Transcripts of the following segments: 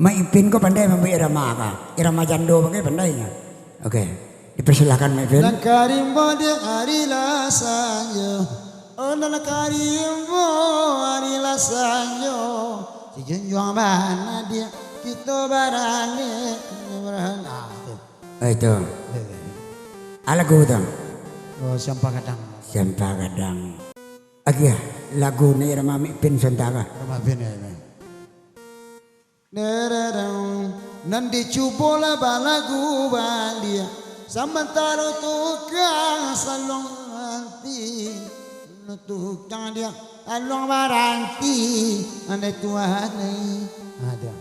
Maipin kok pandai membuat irama kah? Irama jando pakai pandainya. Oke, dipersilahkan Maipin. Nakarimbo dia arila sanyo, oh nakarimbo arila sanyo, si junjung mana dia kita barane berana. Itu. Lagu tu. Oh sampah kadang. Sampah kadang. Oke, lagu ni irama Maipin Sentara. Rumah bini ini. Nerang nanti cubola balagu balia sementara tukang salong anti tukang dia along baranti ane tuhan ada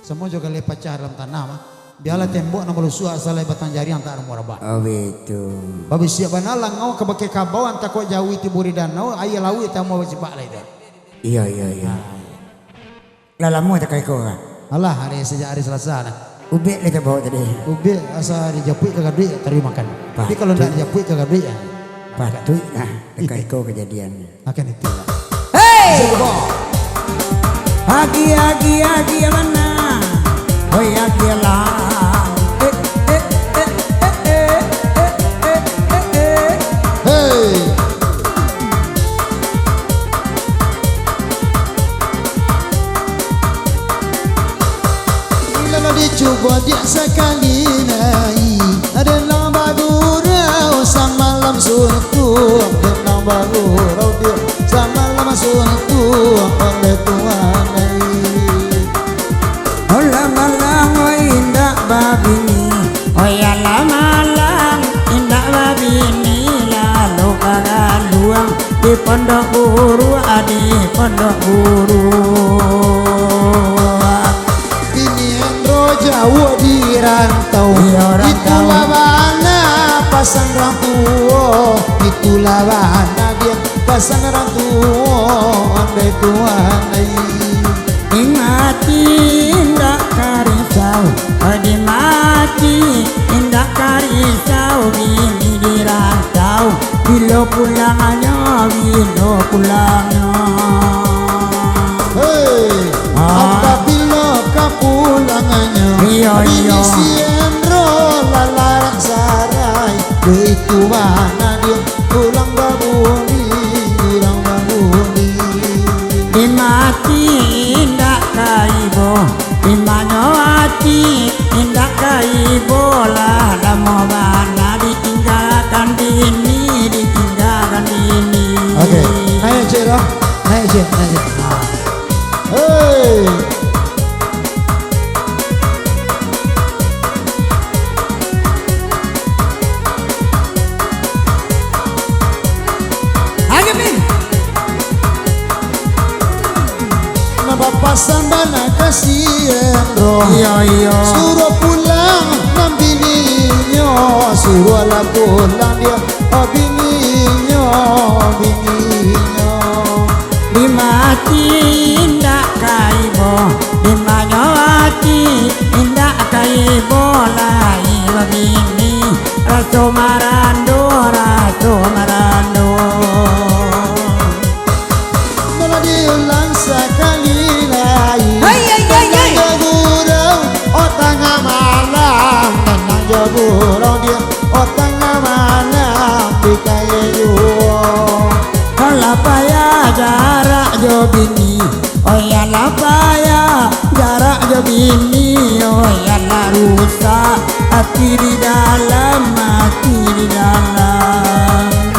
semua juga lepas dalam tanah mah biarlah tembok nak belusuk asal batang jari antar murabak. Oh itu. Babi siap banalang ngau kebake kabau antak kau jauh tiburi danau ayah lawi tamu wajibak lah itu. Iya. Lalamu tak kau kah? Allah hari sejak hari Selasa nah. Ubek kita bawa tadi. Ubi asal dijapui kagak duit terima makan. Tapi kalau tidak dijapui kagak duit ya. Patut nah dekat kau kejadian. Akan itu. Hey! Agi mana? Oh agi lah. Hey. Kalau dicoba dia sekali naik ada lamba gurau sang malam suntuk ada lamba gurau dia sang malam suntuk oleh Tuhan naik Malang oh indah babini oh ya malang indah babini lalu luang di pondok guru adi pondok guru. Jauh di rantau, itulah mana pasang rantau, itulah mana dia pasang rantau, andai Tuhan Dimati indah karisau, dimati indah karisau, bini di rantau, bila pulangnya, Hei, apabila kepulangannya, ini siendro lalaran sarai, itu mana dia pulang babuni, Dimati indah kaibo, dimanyawati indah kaibo, lama mana ditinggalkan bini. Oke, naik je dah, naik je. Hei. Bapak sambana kasihan roh suruh pulang membininya suruh lah pulang dia bininya Dimati indah kaibo dimanyawati indah kaibo lai bini raso marando malah diulang sekali lagi tenang jagurau tengah malam tenang jagurau dia tengah malam di kaya jual kalau payah jarak jo bini oh ya lah payah jarak jo bini oh ya lah rusak hati di dalam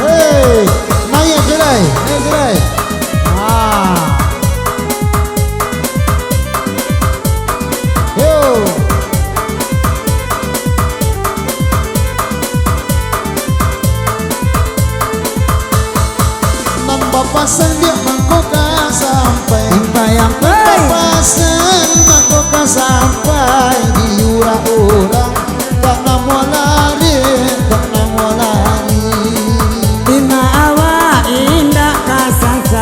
hei naik gerai papasan dia mangkoka sampai papasan mangkoka sampai di orang tak namo lari Bima awa indah kasasa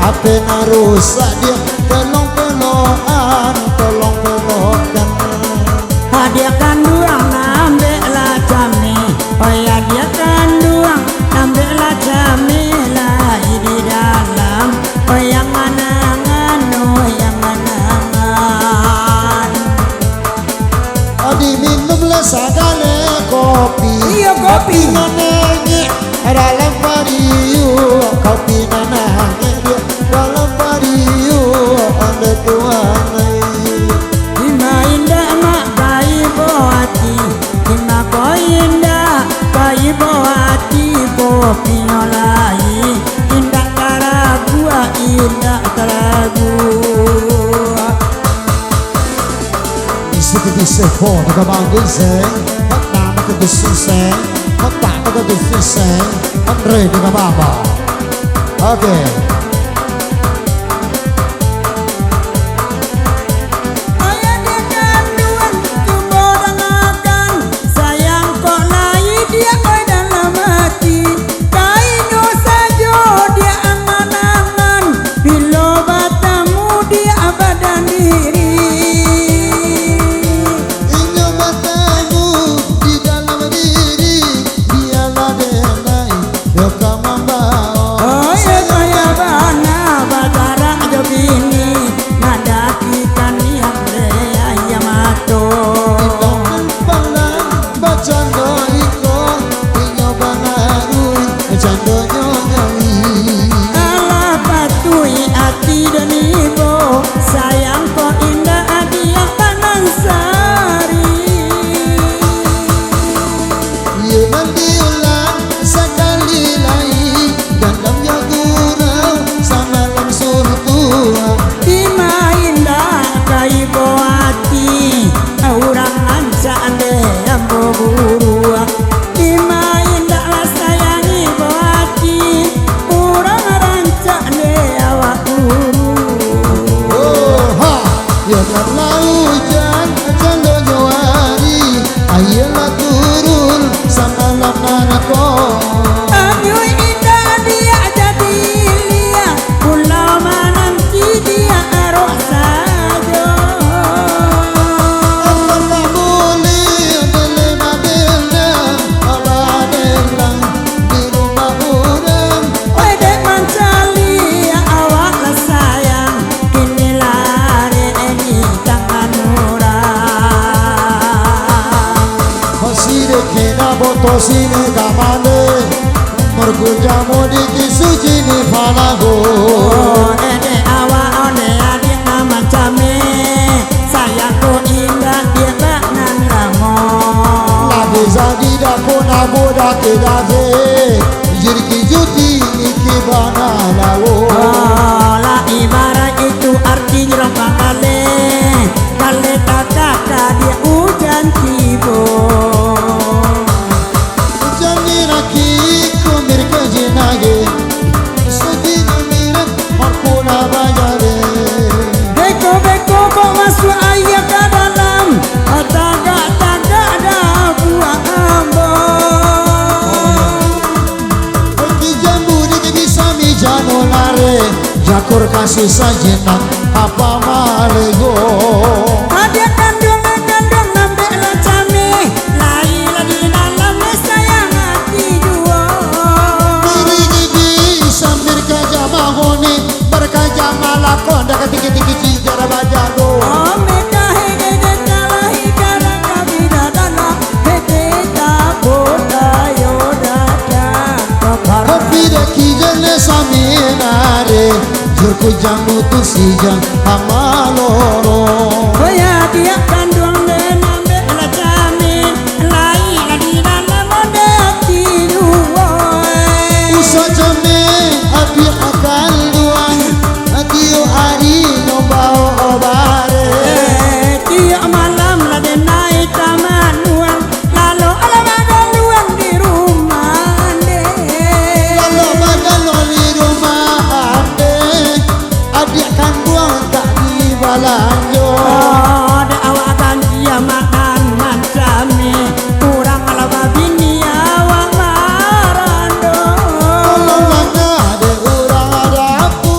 HP na rusak dia tolong pelokan Dia kanduang nambeklah jami, oh ya dia kanduang nambeklah jami lagi di dalam, oh yang anangan, oh yang anangan. Diminumlah sagale kopi, Iya kopi. nanengnya dalam pariu, kopi nanengnya dalam pariu, anda tuanai. Kopi nolai indah karagu, indah karagu. Bisa kau nak bangun seng, nak nak kedusun seng, nak kedusun seng, Andre dengan mama. Oke. sini kamane mergujamu di kisuji ni falago ede awa one adik nama came sayangku indah dia baknan ramo nabi zadi dapun abu dakidaze jirki juti iki bana lawo la ibarat itu artinya rompang kale kale kakak dia hujan tibo beko kok masuk ayah ke dalam tagak ada buah ambon pergi jambu di bisa mijano lare jakur kasih sajenak apa malego ada kandung nambah lacame lai lagi dalam sayang hati jua diri gigi sambil kerja mahoni berkerja malakon dah ketik-ketik cicara bajado oh meka hege kalahi karang kabida dana hege taboda yodada kabida kijane saminare jurku jamu tu sijang amaloro hoya dia kandung nambe lacame lai lagi dalam hati jua usajame abi akal duan adio ari no bao obare tiap malam la de naik taman uang lalu ala badan luang di rumah ande lalu badan di rumah ande adik kan buang tak di balanjo ada awakan dia makan macam kurang ala babini awak marando kalau mana ada orang ada aku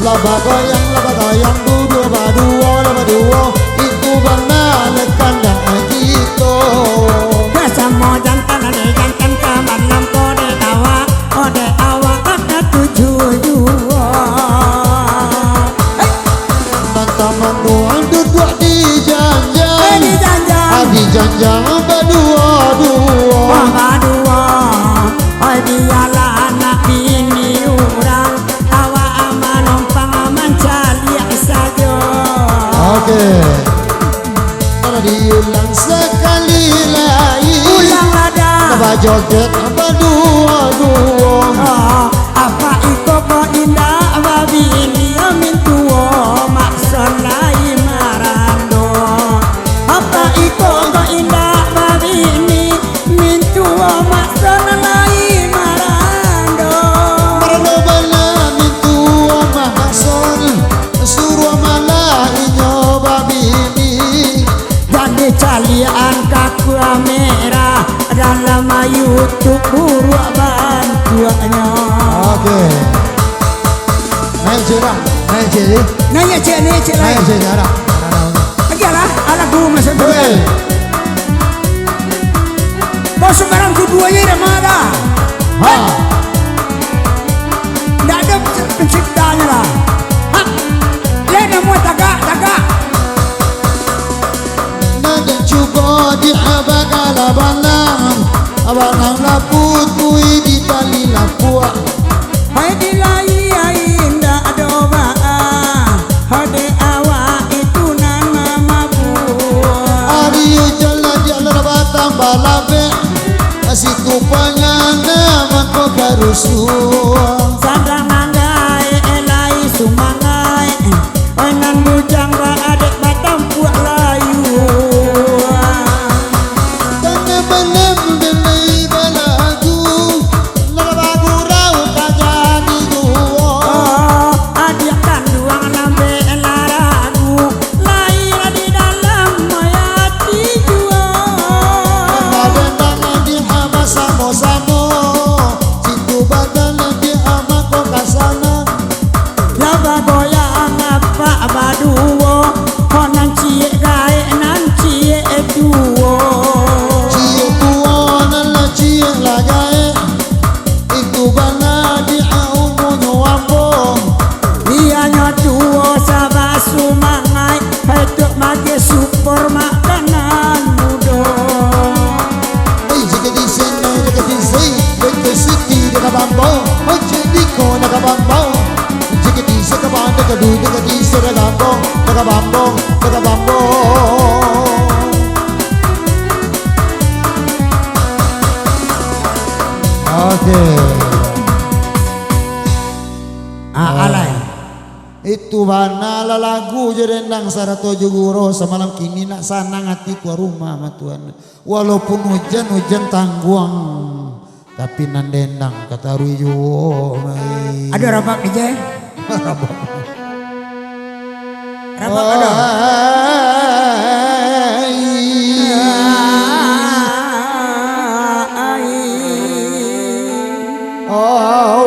Laba goyang dua laba duo itu benar kandang gitu. Bersama jantan ada jantan kemalam kode awak ada 72. Teman dua duduk di janjang, di janjang berdua. Oi biarlah anak bini orang awak aman numpang aman caliak saja. Oke. Kalau diulang sekali lagi, Ulang ada. coba joget berdua. Apa iko ko indah babi ini amin tuo makson lai marando. Apa iko ko indah babi ini min tuo makson lai marando. Marano bala mintu mahason, suruh malah inyoba bini. Jadi calian kaku merah dalam YouTube buruk bantuannya. Oke. Naik cerah, naik ceri, Nanya cek naik lain. ceri arah. Ajalah ala guru masuk dulu. Oke. Bos sekarang keduanya dah mana? Ha. Tidak ada penciptanya lah. Ha? Lena mau tagak. Nada cuba di abagala balang, abalang laput kui di tali lapua. Hai dilai indah doa. Hade awak itu nama mabuah. Ariyo jala batang balabe, asitu panyana mako karusua. Sadang manggai elai sumangai. Oinan bujang ba adik batam puak layu. Tengah belem belai balagu, lagu rau kajani dua. Adik kanduang lambe laragu. Lahir di dalam mayati jua. Bendang di ama samo, situ badan di ama kokasana. Laba goyang apa baduo. Honan cie gae nan cie duo. Cie tua nala cie lagae, itu bana di aumu nyuambo. Ianya duo sabah sumangai. Hidup mage super makanan mudo. Hey, jika di sini, jika di sini, jika siti jika bambo, oh jadi kau nak bambo. Jika di sini kapan jika du, jika di sini bambo, jika bambo, jika bambo. Oke. Alay. Itu bana lagu jerendang sarato juguro semalam kini nak sanang hati tua rumah ma Tuhan. Walaupun hujan tangguang tapi nandendang kata ruyo. Ada rapak aja. Rapak ada.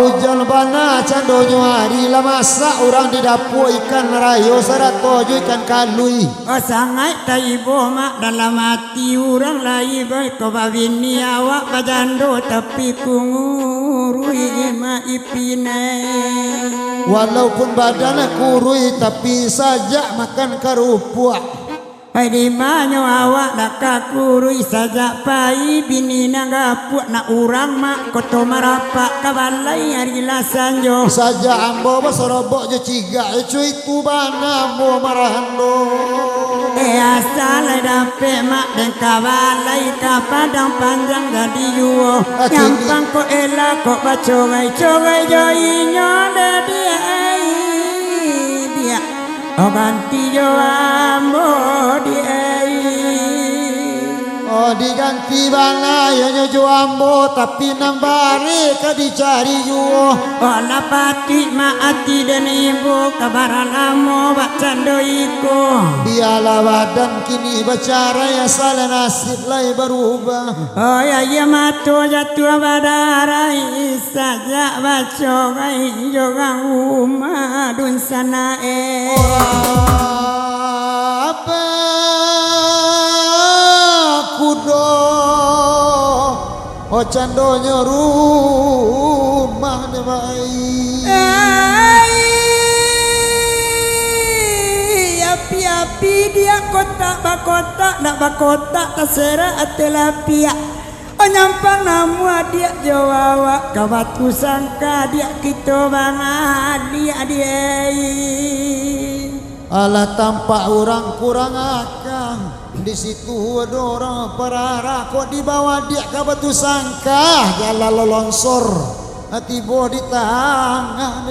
Hujan bana candonyo hari lah masak orang di dapur ikan rayo sarato ikan kalui. Oh sangai taibo mak dalam hati orang lai baik kau bini awak bajando tapi kungurui ma ipine. Walaupun badan kurui tapi saja makan kerupuk. Hai di mana awak dak kakurui saja pai bini nangapuk na urang mak koto marapak kabalai hari lasanjo. Saja ambo basorobok je ciga cuy tu bana mo marahando. Asal dape mak dan kabalai kapadang panjang jadi yuo. Nyampang ko elak ko bacogai joinya dia. Oh ganti jo ambo di Oh diganti bana ya nyojo ambo tapi nambari ka dicari yo. Ola pati maati dan ibu kabar lamo bak cando iko. Biarlah badan kini bicara ya salah nasib lai berubah. Oh ya mato jatuh badarai saja baco gai jogang umadun sana Apa kudo candonyo rumah ne mai api-api dia kotak bakota terserah atelapia nyampang namu dia jawa kawatu sangka dia kita bang dia ala tampak orang kurang akang di situ ada orang perara kok dibawa dia ke batu sangka jalan longsor tiba di tangan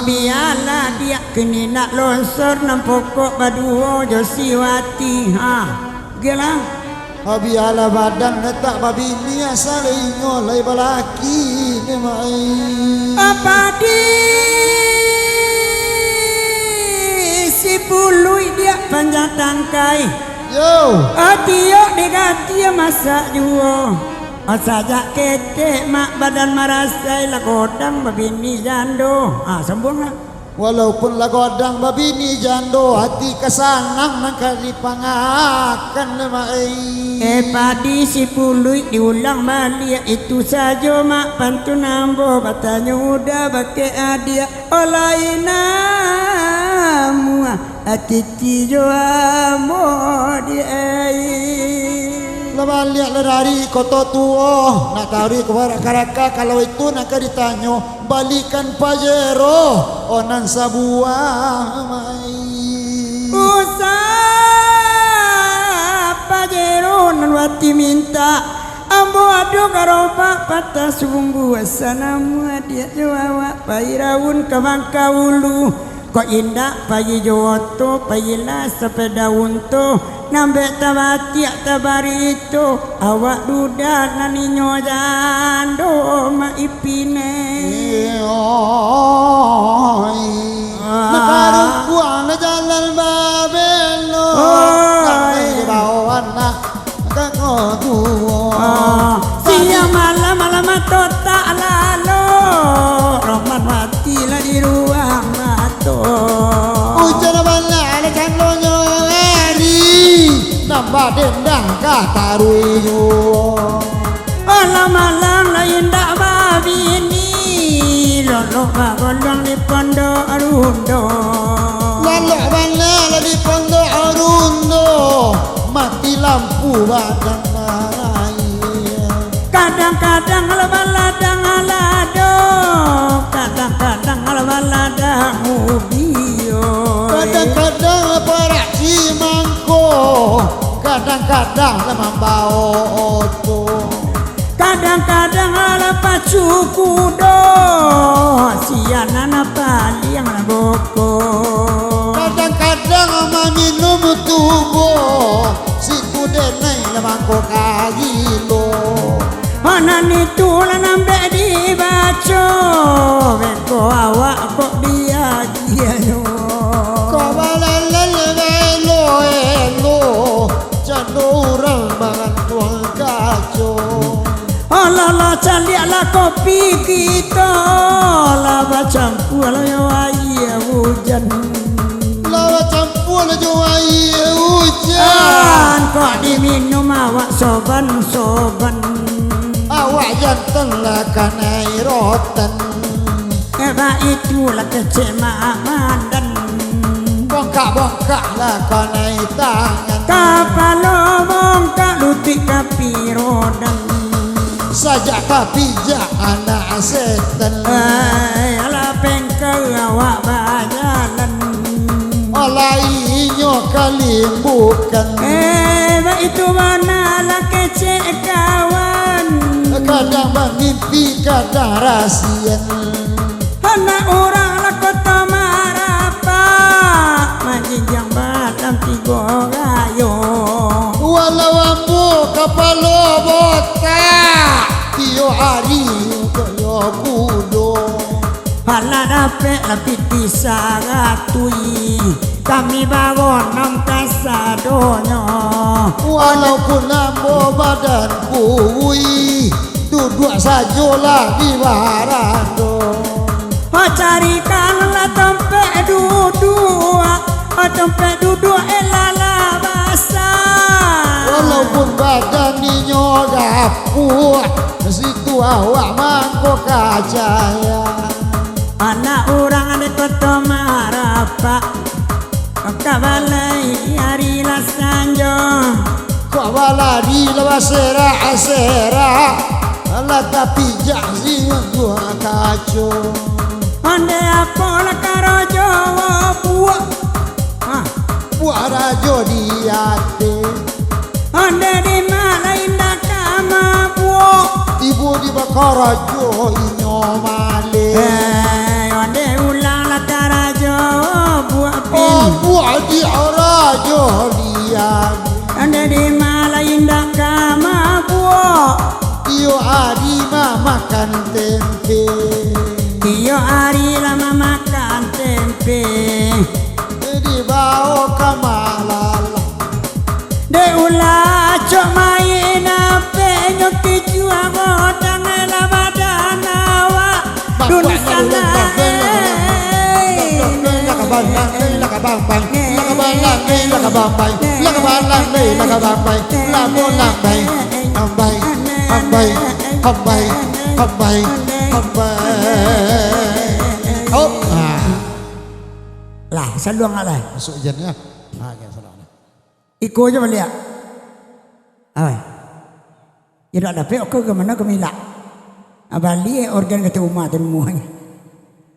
biarlah dia kini nak longsor nam pokok baduo Josiwati gelang biarlah badan letak babi ni asal ingo lai balaki ni mai apa di si bului dia panjang tangkai yo atio digati masa juo saja kete mak badan marasai la godang babini jando sambung lah walaupun lah godang babini jando hati kesanang nang kali pangakan mai padi si bului diulang balik itu saja mak pantun ambo batanya udah pakai adia olaina mua atiti jo amo dia balik dari kota tua nak tarik kepada karaka kalau itu nak ditanyo balikan pajero onan sabuah mai usah pajero nan wati minta ambo adu karopa patah sungguh asanamu dia jawa pairaun kamangka ulu kok indah pagi joto payila sepeda unto nambek tabatiak tabari itu awak duda naninyo jando maipine nakarung kuang na jalan babelo kami bawan na kakotuo siang malam tota lalo roman mati lah di ruang mato ujar bala na kanlonyo nambah dendang kataruyo malam lain dak babi ni lolok bagolong di pondok arundo lolok bala di pondok arundo mati lampu badan marai kadang-kadang baladang alado kadang-kadang baladang ubio kadang-kadang perak cimangko kadang-kadang membawa oto kadang-kadang ala pacu kudo sianan paling boko kadang-kadang minum tubuh si kudenai lemangko kagilo manan itu lah nambah dibaco beko awak kok dia kok balalal velo elo janurang mangan tuang kaco la caliak la kopi kita la campur la ya hujan la campur la hujan kok diminum awak soban awak jantan lah kanai rotan itulah kecek madan bongkak-bongkak lah kanai tangan kapalo bongkak lutik kapi rodan sajak kapijak anak setan ala pengkel awak bajalan olainya kalimbukan itu mana lah kecek kawan kadang bermimpi kadang rasian anak orang lah kota marapak majinjang batam tiga gayo walau ambo pe lapiti saratui kami bangun nam kasadonyo Walaupun nambo badanku duduk sajalah di barando. carikanlah tempat duduk elala basah Walaupun badan ninyo gapuh situ awak mangko kacaya. anak orang ada kota marapa kabalai hari lasanjo Kok baladi lepas serah Alah tapi jazi gua kacau. onde apola karojo buah Buat rajo di hati. onde di mana indah kama buah Ibu di bakar rajo inyo male. onde ulang la karajo buah Oh pin buat di rajo di hati. onde di mana indah kama buah Iyo adi makan tempe. iyo hari lama makan tempe Di bawah kamalala. de ulah cok main ape nyoki juang odang la badanawa dunia sana lah saluang alai Masuk jennya. Ya salah. iko aja balik awai tidak ada pe oke ke mana ke mila abali organ kata umat dan muanya